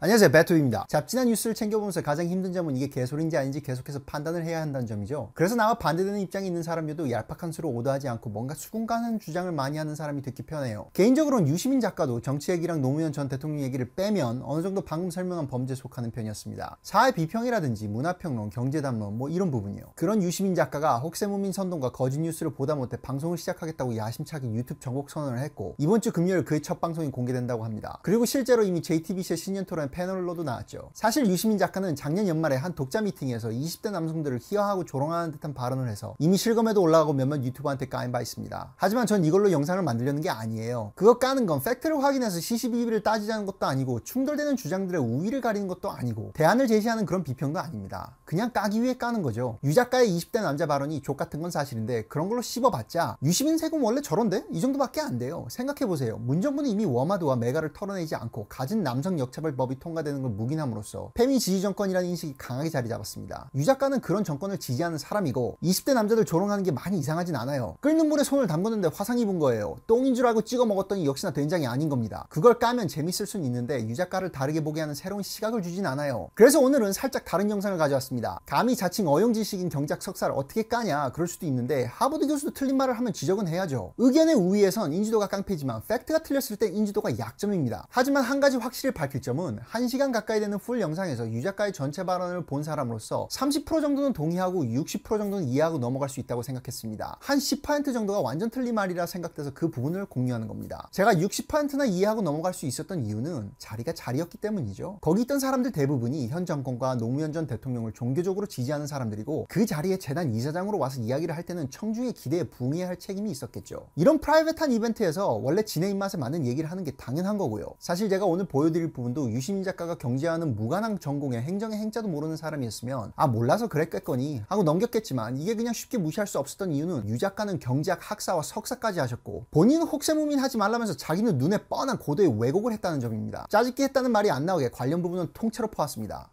안녕하세요, 배투입니다. 잡지나 뉴스를 챙겨보면서 가장 힘든 점은 이게 개소리인지 아닌지 계속해서 판단을 해야 한다는 점이죠. 그래서 나와 반대되는 입장이 있는 사람들도 얄팍한 수로 오도하지 않고 뭔가 수긍가는 주장을 많이 하는 사람이 듣기 편해요. 개인적으로는 유시민 작가도 정치 얘기랑 노무현 전 대통령 얘기를 빼면 어느 정도 방금 설명한 범죄에 속하는 편이었습니다. 사회 비평이라든지 문화평론, 경제담론 뭐 이런 부분이요. 그런 유시민 작가가 혹세무민 선동과 거짓 뉴스를 보다 못해 방송을 시작하겠다고 야심차게 유튜브 정복 선언을 했고, 이번 주 금요일 그의 첫 방송이 공개된다고 합니다. 그리고 실제로 이미 JTBC의 신년토론 패널로도 나왔죠. 사실 유시민 작가는 작년 연말에 한 독자 미팅에서 20대 남성들을 희화하고 조롱하는 듯한 발언을 해서 이미 실검에도 올라가고 몇몇 유튜버한테 까인 바 있습니다. 하지만 전 이걸로 영상을 만들려는 게 아니에요. 그거 까는 건 팩트를 확인해서 시시비비를 따지자는 것도 아니고 충돌되는 주장들의 우위를 가리는 것도 아니고 대안을 제시하는 그런 비평도 아닙니다. 그냥 까기 위해 까는 거죠. 유 작가의 20대 남자 발언이 족같은 건 사실인데 그런 걸로 씹어봤자 유시민 세금 원래 저런데? 이 정도밖에 안 돼요. 생각해보세요. 문정부는 이미 워마드와 메가를 털어내지 않고 가진 남성 역차별법이 통과되는 걸 묵인함으로써 페미 지지 정권이라는 인식이 강하게 자리 잡았습니다. 유 작가는 그런 정권을 지지하는 사람이고 20대 남자들 조롱하는 게 많이 이상하진 않아요. 끓는 물에 손을 담궜는데 화상 입은 거예요. 똥인 줄 알고 찍어 먹었더니 역시나 된장이 아닌 겁니다. 그걸 까면 재밌을 순 있는데 유 작가를 다르게 보게 하는 새로운 시각을 주진 않아요. 그래서 오늘은 살짝 다른 영상을 가져왔습니다. 감히 자칭 어용지식인 경제학 석사를 어떻게 까냐 그럴 수도 있는데 하버드 교수도 틀린 말을 하면 지적은 해야죠. 의견의 우위에선 인지도가 깡패지만 팩트가 틀렸을 때 인지도가 약점입니다. 하지만 한 가지 확실히 밝힐 점은 1시간 가까이 되는 풀 영상에서 유 작가의 전체 발언을 본 사람으로서 30% 정도는 동의하고 60% 정도는 이해하고 넘어갈 수 있다고 생각했습니다. 한 10% 정도가 완전 틀린 말이라 생각돼서 그 부분을 공유하는 겁니다. 제가 60%나 이해하고 넘어갈 수 있었던 이유는 자리가 자리였기 때문이죠. 거기 있던 사람들 대부분이 현 정권과 노무현 전 대통령을 종교적으로 지지하는 사람들이고 그 자리에 재단 이사장으로 와서 이야기를 할 때는 청중의 기대에 부응해야 할 책임이 있었겠죠. 이런 프라이빗한 이벤트에서 원래 진의 입맛에 맞는 얘기를 하는 게 당연한 거고요. 사실 제가 오늘 보여드릴 부분도 유시민 작가가 경제하는 무관한 전공에 행정의 행자도 모르는 사람이었으면 아 몰라서 그랬겠거니 하고 넘겼겠지만 이게 그냥 쉽게 무시할 수 없었던 이유는 유 작가는 경제학 학사와 석사까지 하셨고 본인은 혹세무민 하지 말라면서 자기는 눈에 뻔한 고도의 왜곡을 했다는 점입니다. 짜집기 했다는 말이 안 나오게 관련 부분은 통째로 퍼왔습니다.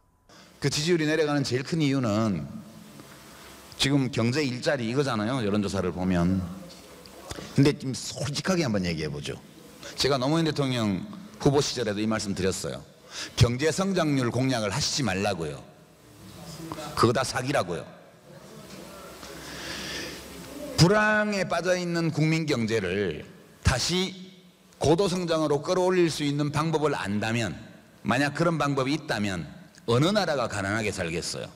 그 지지율이 내려가는 제일 큰 이유는 지금 경제 일자리 이거잖아요. 여론조사를 보면. 근데 좀 솔직하게 한번 얘기해보죠. 제가 노무현 대통령 후보 시절에도 이 말씀 드렸어요. 경제 성장률 공약을 하시지 말라고요. 그거 다 사기라고요. 불황에 빠져있는 국민 경제를 다시 고도 성장으로 끌어올릴 수 있는 방법을 안다면, 만약 그런 방법이 있다면 어느 나라가 가난하게 살겠어요?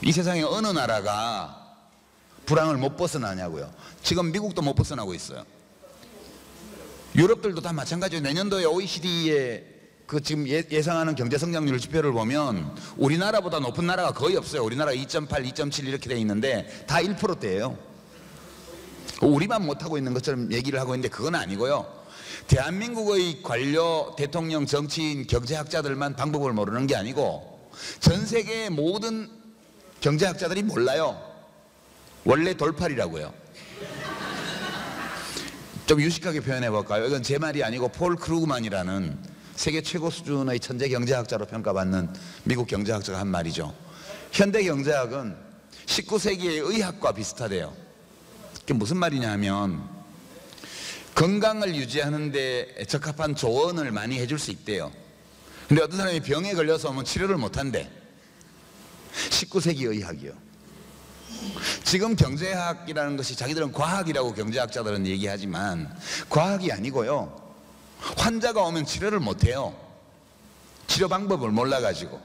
이 세상에 어느 나라가 불황을 못 벗어나냐고요. 지금 미국도 못 벗어나고 있어요. 유럽들도 다 마찬가지예요. 내년도에 OECD의 그 지금 예상하는 경제 성장률 지표를 보면 우리나라보다 높은 나라가 거의 없어요. 우리나라 2.8, 2.7 이렇게 돼 있는데 다 1%대예요. 우리만 못하고 있는 것처럼 얘기를 하고 있는데 그건 아니고요. 대한민국의 관료, 대통령, 정치인, 경제학자들만 방법을 모르는 게 아니고 전 세계의 모든 경제학자들이 몰라요. 원래 돌팔이라고요. 좀 유식하게 표현해 볼까요? 이건 제 말이 아니고 폴 크루그만이라는 세계 최고 수준의 천재 경제학자로 평가받는 미국 경제학자가 한 말이죠. 현대 경제학은 19세기의 의학과 비슷하대요. 그게 무슨 말이냐 하면 건강을 유지하는 데 적합한 조언을 많이 해줄 수 있대요. 근데 어떤 사람이 병에 걸려서 오면 치료를 못한대. 19세기 의학이요. 지금 경제학이라는 것이 자기들은 과학이라고 경제학자들은 얘기하지만 과학이 아니고요. 환자가 오면 치료를 못해요. 치료 방법을 몰라가지고.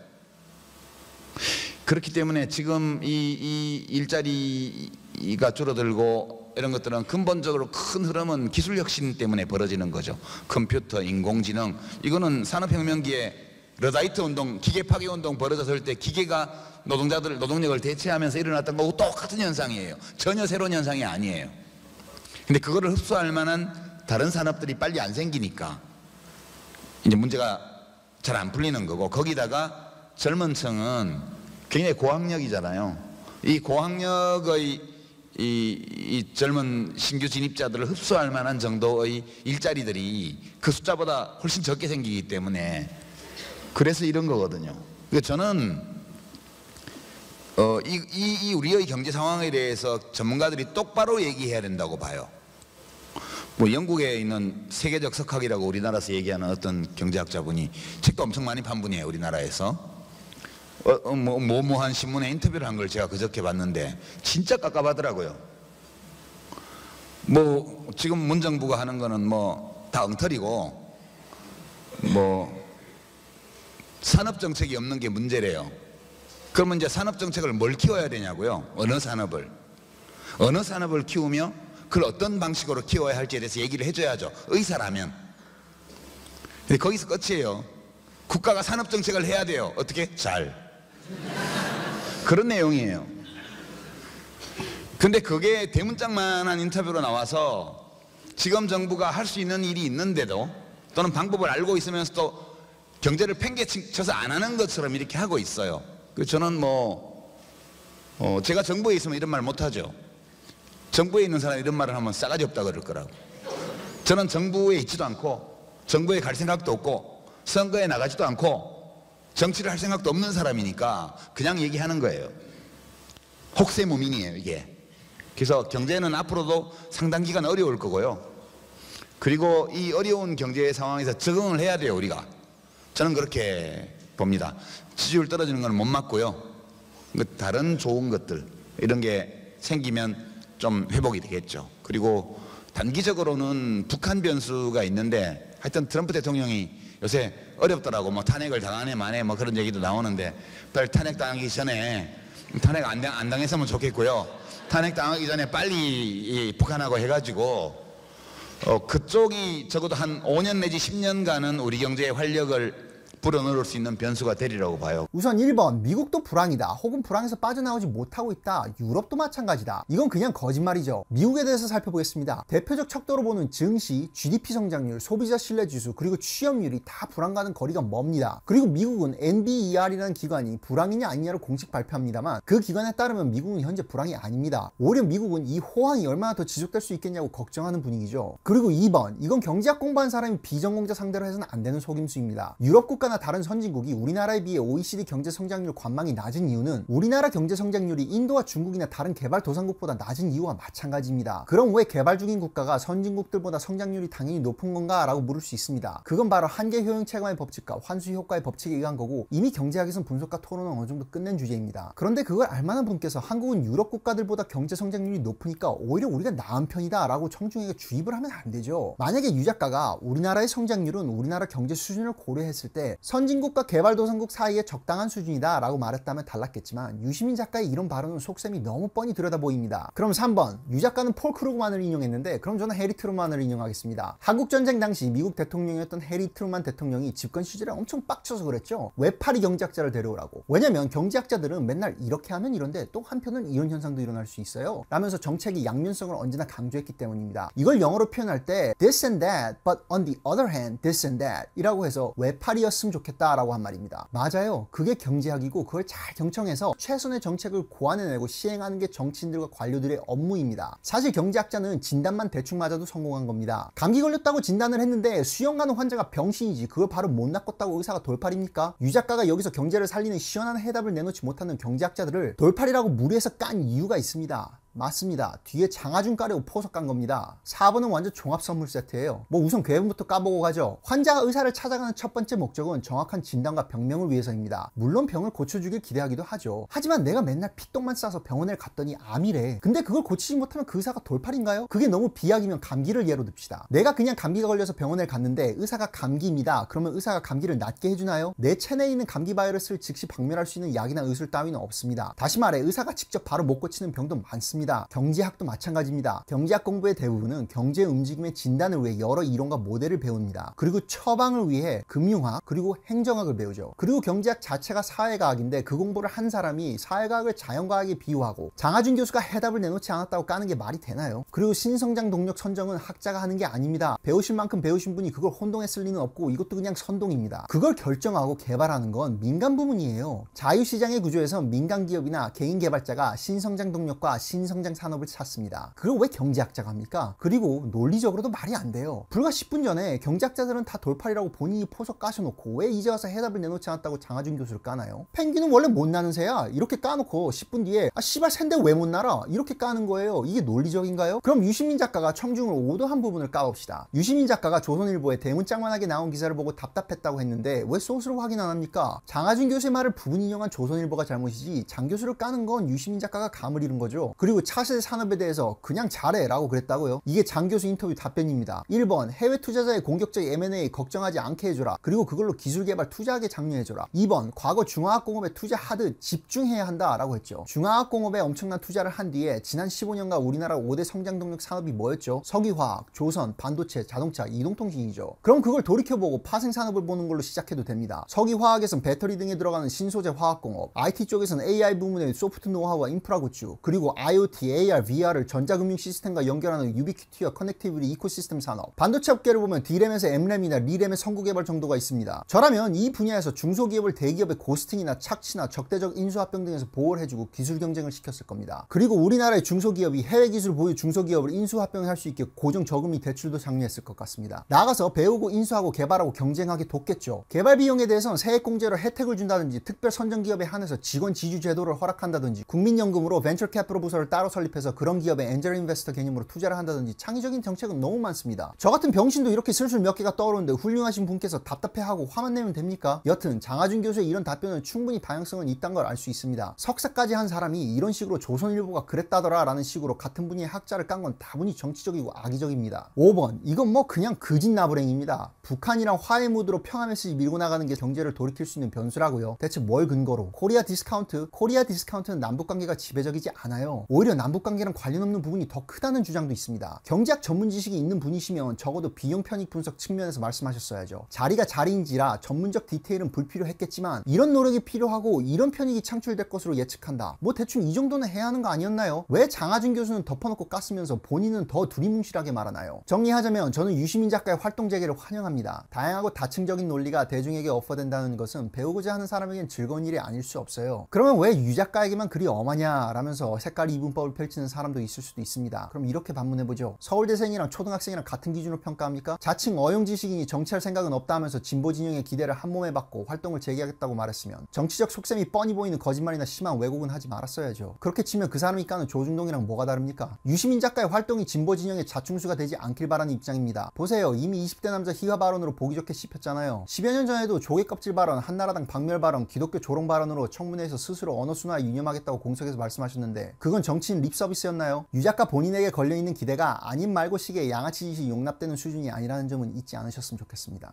그렇기 때문에 지금 이 일자리가 줄어들고 이런 것들은 근본적으로 큰 흐름은 기술혁신 때문에 벌어지는 거죠. 컴퓨터, 인공지능. 이거는 산업혁명기에 러다이트 운동, 기계 파괴 운동 벌어졌을 때 기계가 노동력을 대체하면서 일어났던 거고 똑같은 현상이에요. 전혀 새로운 현상이 아니에요. 근데 그거를 흡수할 만한 다른 산업들이 빨리 안 생기니까 이제 문제가 잘 안 풀리는 거고, 거기다가 젊은 층은 굉장히 고학력이잖아요. 이 고학력의 이 젊은 신규 진입자들을 흡수할 만한 정도의 일자리들이 그 숫자보다 훨씬 적게 생기기 때문에 그래서 이런 거거든요. 그러니까 저는 우리의 경제 상황에 대해서 전문가들이 똑바로 얘기해야 된다고 봐요. 뭐 영국에 있는 세계적 석학이라고 우리나라에서 얘기하는 어떤 경제학자분이 책도 엄청 많이 판 분이에요. 우리나라에서 모모한 신문에 인터뷰를 한 걸 제가 그저께 봤는데 진짜 깝깝하더라고요. 뭐 지금 문정부가 하는 거는 뭐 다 엉터리고 뭐 산업 정책이 없는 게 문제래요. 그러면 이제 산업 정책을 뭘 키워야 되냐고요. 어느 산업을 키우며 그걸 어떤 방식으로 키워야 할지에 대해서 얘기를 해줘야죠. 의사라면. 근데 거기서 끝이에요. 국가가 산업 정책을 해야 돼요. 어떻게? 잘. 그런 내용이에요. 근데 그게 대문짝만한 인터뷰로 나와서 지금 정부가 할 수 있는 일이 있는데도 또는 방법을 알고 있으면서도 경제를 팽개쳐서 안 하는 것처럼 이렇게 하고 있어요. 저는 제가 정부에 있으면 이런 말 못하죠. 정부에 있는 사람이 이런 말을 하면 싸가지 없다 그럴 거라고. 저는 정부에 있지도 않고 정부에 갈 생각도 없고 선거에 나가지도 않고 정치를 할 생각도 없는 사람이니까 그냥 얘기하는 거예요. 혹세무민이에요 이게. 그래서 경제는 앞으로도 상당 기간 어려울 거고요. 그리고 이 어려운 경제 상황에서 적응을 해야 돼요 우리가. 저는 그렇게 봅니다. 지지율 떨어지는 건 못 맞고요. 다른 좋은 것들 이런 게 생기면 좀 회복이 되겠죠. 그리고 단기적으로는 북한 변수가 있는데 하여튼 트럼프 대통령이 요새 어렵더라고. 뭐 탄핵을 당하네 마네 뭐 그런 얘기도 나오는데 빨리 탄핵 당하기 전에 탄핵 안 당했으면 좋겠고요. 탄핵 당하기 전에 빨리 북한하고 해가지고 그쪽이 적어도 한 5년 내지 10년간은 우리 경제에 활력을 불어넣을 수 있는 변수가 되리라고 봐요. 우선 1번 미국도 불황이다 혹은 불황에서 빠져나오지 못하고 있다. 유럽도 마찬가지다. 이건 그냥 거짓말이죠. 미국에 대해서 살펴보겠습니다. 대표적 척도로 보는 증시, GDP 성장률, 소비자 신뢰지수 그리고 취업률이 다 불황과는 거리가 멉니다. 그리고 미국은 NBER이라는 기관이 불황이냐 아니냐를 공식 발표합니다만 그 기관에 따르면 미국은 현재 불황이 아닙니다. 오히려 미국은 이 호황이 얼마나 더 지속될 수 있겠냐고 걱정하는 분위기죠. 그리고 2번 이건 경제학 공부한 사람이 비전공자 상대로 해서는 안 되는 속임수입니다. 유럽 국가 나 다른 선진국이 우리나라에 비해 OECD 경제 성장률 관망이 낮은 이유는 우리나라 경제 성장률이 인도와 중국이나 다른 개발도상국보다 낮은 이유와 마찬가지입니다. 그럼 왜 개발 중인 국가가 선진국들보다 성장률이 당연히 높은 건가? 라고 물을 수 있습니다. 그건 바로 한계 효용 체감의 법칙과 환수 효과의 법칙에 의한 거고 이미 경제학에선 분석과 토론은 어느 정도 끝낸 주제입니다. 그런데 그걸 알만한 분께서 한국은 유럽 국가들보다 경제 성장률이 높으니까 오히려 우리가 나은 편이다 라고 청중에게 주입을 하면 안 되죠. 만약에 유 작가가 우리나라의 성장률은 우리나라 경제 수준을 고려했을 때 선진국과 개발도상국 사이에 적당한 수준이다 라고 말했다면 달랐겠지만 유시민 작가의 이런 발언은 속셈이 너무 뻔히 들여다 보입니다. 그럼 3번 유 작가는 폴 크루그만을 인용했는데 그럼 저는 해리 트루만을 인용하겠습니다. 한국전쟁 당시 미국 대통령이었던 해리 트루만 대통령이 집권 시절에 엄청 빡쳐서 그랬죠. 외파리 경제학자를 데려오라고. 왜냐면 경제학자들은 맨날 이렇게 하면 이런데 또 한편은 이런 현상도 일어날 수 있어요 라면서 정책의 양면성을 언제나 강조했기 때문입니다. 이걸 영어로 표현할 때 this and that but on the other hand this and that 이라고 해서 외파리였으면 좋겠다라고 한 말입니다. 맞아요. 그게 경제학이고 그걸 잘 경청해서 최선의 정책을 고안해내고 시행하는 게 정치인들과 관료들의 업무입니다. 사실 경제학자는 진단만 대충 맞아도 성공한 겁니다. 감기 걸렸다고 진단을 했는데 수영 가는 환자가 병신이지 그걸 바로 못 낚았다고 의사가 돌팔입니까? 유 작가가 여기서 경제를 살리는 시원한 해답을 내놓지 못하는 경제학자들을 돌팔이라고 무리해서 깐 이유가 있습니다. 맞습니다. 뒤에 장아준 까려고 포석 간 겁니다. 4번은 완전 종합 선물 세트예요. 뭐 우선 괴문부터 까보고 가죠. 환자가 의사를 찾아가는 첫 번째 목적은 정확한 진단과 병명을 위해서입니다. 물론 병을 고쳐주길 기대하기도 하죠. 하지만 내가 맨날 피똥만 싸서 병원에 갔더니 암이래. 근데 그걸 고치지 못하면 그 의사가 돌팔인가요? 그게 너무 비약이면 감기를 예로 듭시다. 내가 그냥 감기가 걸려서 병원에 갔는데 의사가 감기입니다. 그러면 의사가 감기를 낫게 해주나요? 내 체내에 있는 감기 바이러스를 즉시 박멸할 수 있는 약이나 의술 따위는 없습니다. 다시 말해 의사가 직접 바로 못 고치는 병도 많습니다. 경제학도 마찬가지입니다. 경제학 공부의 대부분은 경제 움직임의 진단을 위해 여러 이론과 모델을 배웁니다. 그리고 처방을 위해 금융학 그리고 행정학을 배우죠. 그리고 경제학 자체가 사회과학인데 그 공부를 한 사람이 사회과학을 자연과학에 비유하고 장하준 교수가 해답을 내놓지 않았다고 까는 게 말이 되나요? 그리고 신성장 동력 선정은 학자가 하는 게 아닙니다. 배우실 만큼 배우신 분이 그걸 혼동했을 리는 없고 이것도 그냥 선동입니다. 그걸 결정하고 개발하는 건 민간 부문이에요. 자유시장의 구조에서 민간 기업이나 개인 개발자가 신성장 동력과 신성장 산업을 찾습니다. 그걸 왜 경제학자가 합니까? 그리고 논리적으로도 말이 안 돼요. 불과 10분 전에 경제학자들은 다 돌팔이라고 본인이 포석 까셔놓고 왜 이제 와서 해답을 내놓지 않았다고 장하준 교수를 까나요? 펭귄은 원래 못 나는 새야. 이렇게 까놓고 10분 뒤에 씨발 샌데 왜 못 날아? 이렇게 까는 거예요. 이게 논리적인가요? 그럼 유시민 작가가 청중을 오도한 부분을 까봅시다. 유시민 작가가 조선일보에 대문짝만하게 나온 기사를 보고 답답했다고 했는데 왜 소스로 확인 안 합니까? 장하준 교수의 말을 부분 인용한 조선일보가 잘못이지 장 교수를 까는 건 유시민 작가가 감을 잃은 거죠. 그리고 차세대 산업에 대해서 그냥 잘해 라고 그랬다고요? 이게 장 교수 인터뷰 답변입니다. 1번 해외 투자자의 공격적 M&A 걱정하지 않게 해줘라. 그리고 그걸로 기술 개발 투자하게 장려해줘라. 2번 과거 중화학공업에 투자하듯 집중해야 한다 라고 했죠. 중화학공업에 엄청난 투자를 한 뒤에 지난 15년간 우리나라 5대 성장 동력 산업이 뭐였죠? 석유화학, 조선, 반도체, 자동차, 이동통신이죠. 그럼 그걸 돌이켜보고 파생산업을 보는 걸로 시작해도 됩니다. 석유화학에선 배터리 등에 들어가는 신소재 화학공업, IT 쪽에서는 AI 부문의 소프트 노하우와 인프라 구축, 그리고 IoT, AR, VR을 전자금융 시스템과 연결하는 유비퀴티와 커넥티비티 이코시스템 산업, 반도체 업계를 보면 D램에서 M램이나 리램의 선구 개발 정도가 있습니다. 저라면 이 분야에서 중소기업을 대기업의 고스팅이나 착취나 적대적 인수합병 등에서 보호를 해주고 기술 경쟁을 시켰을 겁니다. 그리고 우리나라의 중소기업이 해외 기술 보유 중소기업을 인수합병할 수 있게 고정 저금리 대출도 장려했을 것 같습니다. 나가서 배우고 인수하고 개발하고 경쟁하게 돕겠죠. 개발 비용에 대해서는 세액공제로 혜택을 준다든지 특별 선정기업에 한해서 직원 지주 제도를 허락한다든지 국민연금으로 벤처 캐피털 부서를 따로 설립해서 그런 기업에 엔젤 인베스터 개념으로 투자를 한다든지 창의적인 정책은 너무 많습니다. 저 같은 병신도 이렇게 슬슬 몇 개가 떠오르는데 훌륭하신 분께서 답답해하고 화만 내면 됩니까? 여튼 장하준 교수의 이런 답변은 충분히 방향성은 있다는 걸 알 수 있습니다. 석사까지 한 사람이 이런 식으로 조선일보가 그랬다더라 라는 식으로 같은 분야의 학자를 깐 건 다분히 정치적이고 악의적입니다. 5번 이건 뭐 그냥 거짓나부랭입니다. 북한이랑 화해 무드로 평화 메시지 밀고 나가는 게 경제를 돌이킬 수 있는 변수라고요. 대체 뭘 근거로? 코리아 디스카운트는 남북관계가 지배적이지 않아요. 오히려 남북관계랑 관련 없는 부분이 더 크다는 주장도 있습니다. 경제학 전문 지식이 있는 분이시면 적어도 비용 편익 분석 측면에서 말씀하셨어야죠. 자리가 자리인지라 전문적 디테일은 불필요했겠지만 이런 노력이 필요하고 이런 편익이 창출될 것으로 예측한다. 뭐 대충 이 정도는 해야 하는 거 아니었나요? 왜 장하준 교수는 덮어놓고 깠으면서 본인은 더 두리뭉실하게 말하나요? 정리하자면 저는 유시민 작가의 활동 재개를 환영합니다. 다양하고 다층적인 논리가 대중에게 오퍼된다는 것은 배우고자 하는 사람에겐 즐거운 일이 아닐 수 없어요. 그러면 왜 유 작가에게만 그리 엄하냐 라면서 색깔 이분법을 펼치는 사람도 있을 수도 있습니다. 그럼 이렇게 반문해보죠. 서울대생이랑 초등학생이랑 같은 기준으로 평가합니까? 자칭 어용지식인이 정치할 생각은 없다 하면서 진보 진영의 기대를 한몸에 받고 활동을 재개하겠다고 말했으면 정치적 속셈이 뻔히 보이는 거짓말이나 심한 왜곡은 하지 말았어야죠. 그렇게 치면 그 사람이 까는 조중동이랑 뭐가 다릅니까? 유시민 작가의 활동이 진보 진영의 자충수가 되지 않길 바라는 입장입니다. 보세요. 이미 20대 남자 희화 발언으로 보기 좋게 씹혔잖아요. 10여 년 전에도 조개 껍질 발언, 한나라당 박멸 발언, 기독교 조롱 발언으로 청문회에서 스스로 언어 순화에 유념하겠다고 공석에서 말씀하셨는데 그건 정치인 립 서비스였나요? 유 작가 본인에게 걸려있는 기대가 아님 말고 식의 양아치 짓이 용납되는 수준이 아니라는 점은 잊지 않으셨으면 좋겠습니다.